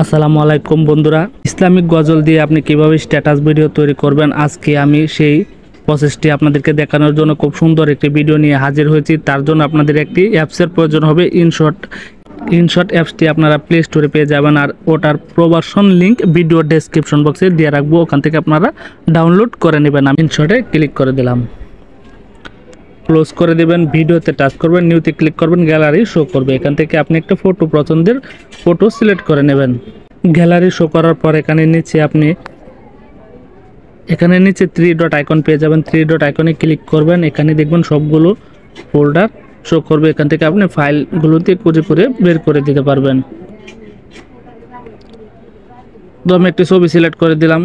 আসসালামু আলাইকুম বন্ধুরা, ইসলামিক গজল দিয়ে আপনি কিভাবে স্ট্যাটাস ভিডিও তৈরি করবেন আজকে আমি সেই প্রসেসটি আপনাদেরকে দেখানোর জন্য খুব সুন্দর একটি ভিডিও নিয়ে হাজির হয়েছি। তার জন্য আপনাদের একটি অ্যাপসের প্রয়োজন হবে, ইনশট অ্যাপসটি আপনারা প্লে স্টোরে পেয়ে যাবেন, আর ওটার প্রভার্সন লিঙ্ক ভিডিও ডেসক্রিপশন বক্সে দিয়ে রাখবো, ওখান থেকে আপনারা ডাউনলোড করে নেবেন। আমি ইনশটে ক্লিক করে দিলাম, ক্লোজ করে দেবেন, ভিডিওতে টাচ করবেন, নিউতে ক্লিক করবেন, গ্যালারি শো করবে। এখান থেকে আপনি একটা ফটো, পছন্দের ফটো সিলেক্ট করে নেবেন। গ্যালারি শো করার পর এখানে নিচে 3 ডট আইকন পেয়ে যাবেন। 3 ডট আইকনে ক্লিক করবেন, এখানে দেখবেন সবগুলো ফোল্ডার শো করবে। এখান থেকে আপনি ফাইলগুলোতে খুঁজে বের করে দিতে পারবেন। তো আমি একটি ছবি সিলেক্ট করে দিলাম।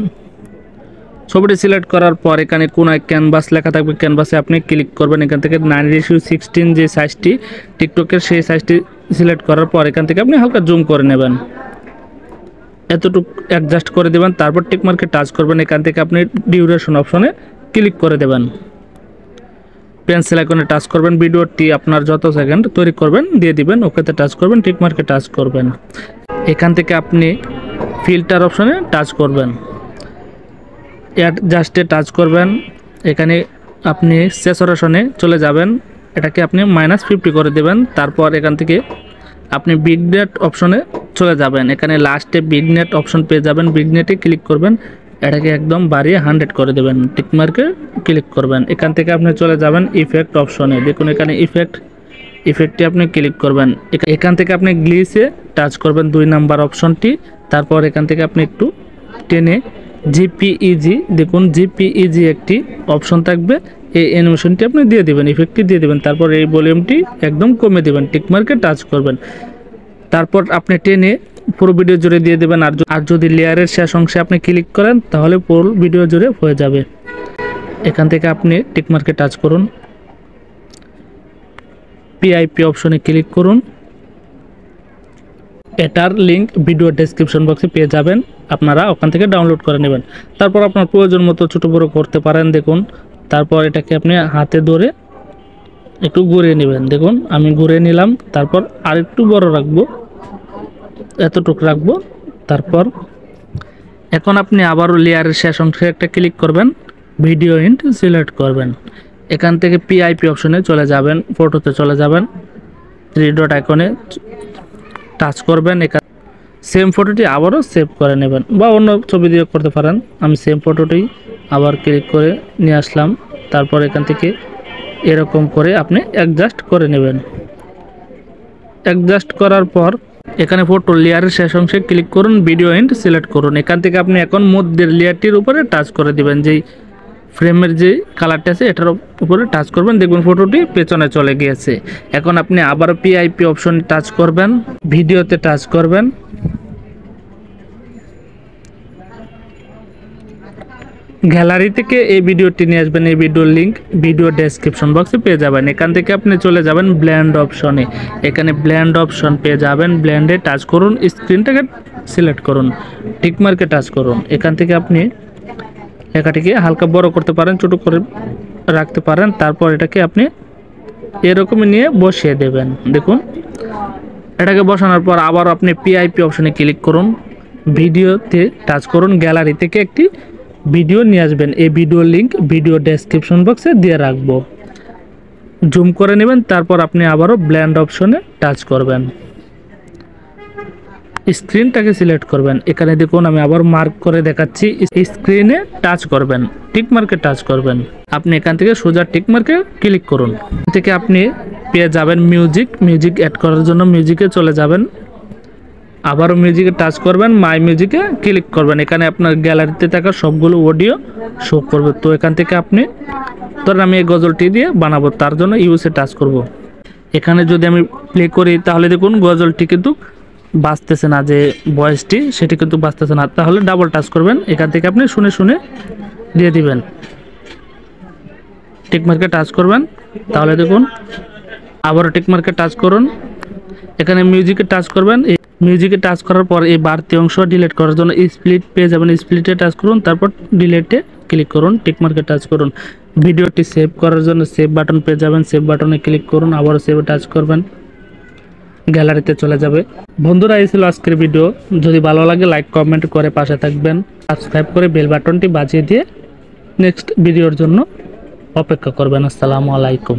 ছবিটি সিলেক্ট করার পর এখানে কোনায় ক্যানভাস লেখা থাকবে, ক্যানভাসে আপনি ক্লিক করবেন। এখান থেকে 9:16 যে সাইজটি টিকটকের, সেই সাইজটি সিলেক্ট করার পর এখান থেকে আপনি হালকা জুম করে নেবেন, এতটুকু অ্যাডজাস্ট করে দেবেন। তারপর টিকমার্কে টাচ করবেন, এখান থেকে আপনি ডিউরেশন অপশনে ক্লিক করে দেবেন। পেন্সিল আইকনে টাচ করবেন, ভিডিওটি আপনার যত সেকেন্ড তৈরি করবেন দিয়ে দিবেন, ওকেতে টাচ করবেন, টিকমার্কে টাচ করবেন। এখান থেকে আপনি ফিল্টার অপশনে টাচ করবেন, অ্যাডজাস্টে টাচ করবেন। এখানে আপনি স্যাচুরেশনে চলে যাবেন, এটাকে আপনি -50 করে দেবেন। তারপর এখান থেকে আপনি বিগনেট অপশনে চলে যাবেন, এখানে লাস্টে বিগনেট অপশন পেয়ে যাবেন, বিগনেটে ক্লিক করবেন, এটাকে একদম বাড়িয়ে 100 করে দেবেন, টিকমার্কে ক্লিক করবেন। এখান থেকে আপনি চলে যাবেন ইফেক্ট অপশনে, দেখুন এখানে ইফেক্টে আপনি ক্লিক করবেন। এখান থেকে আপনি গ্লিচে টাচ করবেন, 2 নাম্বার অপশনটি। তারপর এখান থেকে আপনি একটু টেনে জিপিইজি, দেখুন জিপিইজি একটি অপশন থাকবে, এই অ্যানিমেশনটি আপনি দিয়ে দিবেন, ইফেক্টটি দিয়ে দিবেন। তারপর এই ভলিউমটি একদম কমে দিবেন, টিকমার্কে টাচ করবেন। তারপর আপনি টেনে পুরো ভিডিও জুড়ে দিয়ে দেবেন। আর যদি লেয়ারের শেষ অংশে আপনি ক্লিক করেন তাহলে পুরো ভিডিও জুড়ে হয়ে যাবে। এখান থেকে আপনি টিকমার্কে টাচ করুন, পিআইপি অপশনে ক্লিক করুন, এটার লিঙ্ক ভিডিও ডেসক্রিপশন বক্সে পেয়ে যাবেন, আপনারা ওখান থেকে ডাউনলোড করে নেবেন। তারপর আপনার প্রয়োজন মতো ছোটো বড়ো করতে পারেন, দেখুন। তারপর এটাকে আপনি হাতে ধরে একটু ঘুরিয়ে নেবেন, দেখুন আমি ঘুরিয়ে নিলাম। তারপর আর একটু বড় রাখবো, এতটুকু রাখবো। তারপর এখন আপনি আবারও লেয়ারের শেষ অংশে একটা ক্লিক করবেন, ভিডিও ইন্ট সিলেক্ট করবেন। এখান থেকে পিআইপি অপশনে চলে যাবেন, ফটোতে চলে যাবেন, 3 ডট আইকনে টাচ করবেন। এখানে সেম ফটোটি আবারও সেভ করে নেবেন, বা অন্য ছবি দিয়ে করতে পারেন। আমি সেম ফটোটি আবার ক্লিক করে নিয়ে আসলাম। তারপর এখান থেকে এরকম করে আপনি অ্যাডজাস্ট করে নেবেন। অ্যাডজাস্ট করার পর এখানে ফটো লেয়ারের শেষ অংশে ক্লিক করুন, ভিডিও এন্ড সিলেক্ট করুন। এখান থেকে আপনি এখন মধ্যের লেয়ারটির উপরে টাচ করে দিবেন, যেই ফ্রেমের যে কালারটা আছে এটার উপরে টাচ করবেন, দেখবেন ফটোটি পেছনে চলে গিয়েছে। এখন আপনি আবার পিআইপি অপশন টাচ করবেন, ভিডিওতে টাচ করবেন, গ্যালারি থেকে এই ভিডিওটি নিয়ে আসবেন। এই ভিডিওর লিঙ্ক ভিডিও ডেসক্রিপশন বক্সে পেয়ে যাবেন। এখান থেকে আপনি চলে যাবেন ব্লেন্ড অপশনে, এখানে ব্লেন্ড অপশন পেয়ে যাবেন, ব্লেন্ডে টাচ করুন, স্ক্রিনটাকে সিলেক্ট করুন, টিকমার্কে টাচ করুন। এখান থেকে আপনি লেখাটিকে হালকা বড় করতে পারেন, ছোট করে রাখতে পারেন। তারপর এটাকে আপনি এরকমই নিয়ে বসিয়ে দেবেন, দেখুন। এটাকে বসানোর পর আবার আপনি পিআইপি অপশনে ক্লিক করুন, ভিডিওতে টাচ করুন, গ্যালারি থেকে একটি ভিডিও নিয়ে আসবেন। এই ভিডিওর লিঙ্ক ভিডিও ডেসক্রিপশন বক্সে দিয়ে রাখবো, জুম করে নেবেন। তারপর আপনি আবারও ব্লেন্ড অপশনে টাচ করবেন, স্ক্রিনটাকে সিলেক্ট করবেন। এখানে দেখুন আমি আবার মার্ক করে দেখাচ্ছি, স্ক্রিনে টাচ করবেন, টিকমার্কে টাচ করবেন। আপনি এখান থেকে সোজা টিকমার্কে ক্লিক করুন। এখান থেকে আপনি পেয়ে যাবেন মিউজিক অ্যাড করার জন্য মিউজিকে চলে যাবেন, আবারও মিউজিকে টাচ করবেন, মাই মিউজিকে ক্লিক করবেন। এখানে আপনার গ্যালারিতে থাকা সবগুলো অডিও শো করবে। তো এখান থেকে আপনি, ধরেন আমি এই গজলটি দিয়ে বানাবো, তার জন্য ইউসে টাচ করব। এখানে যদি আমি প্লে করি তাহলে দেখুন গজলটি কিন্তু বাজতেছে না, যে ভয়েসটি সেটি কিন্তু বাজতেছে না। তাহলে ডাবল টাচ করবেন, এখান থেকে আপনি শুনে দিয়ে দিবেন, টিকমার্কে টাচ করবেন। তাহলে দেখুন আবারও টিকমার্কে টাচ করুন, এখানে মিউজিকে টাচ করবেন। মিউজিকে টাচ করার পর এই বাড়তি অংশ ডিলিট করার জন্য স্প্লিট পেয়ে যাবেন, স্প্লিটে টাচ করুন, তারপর ডিলিটে ক্লিক করুন, টিকমার্কে টাচ করুন। ভিডিওটি সেভ করার জন্য সেভ বাটন পেয়ে যাবেন, সেভ বাটনে ক্লিক করুন, আবারও সেভে টাচ করবেন। গ্যালারিতে চলে যাবে। বন্ধুরা, এই ছিল আজকের ভিডিও। যদি ভালো লাগে লাইক কমেন্ট করে পাশে থাকবেন, সাবস্ক্রাইব করে বেল বাটনটি বাজিয়ে দিয়ে নেক্সট ভিডিওর জন্য অপেক্ষা করবেন। আসসালামু আলাইকুম।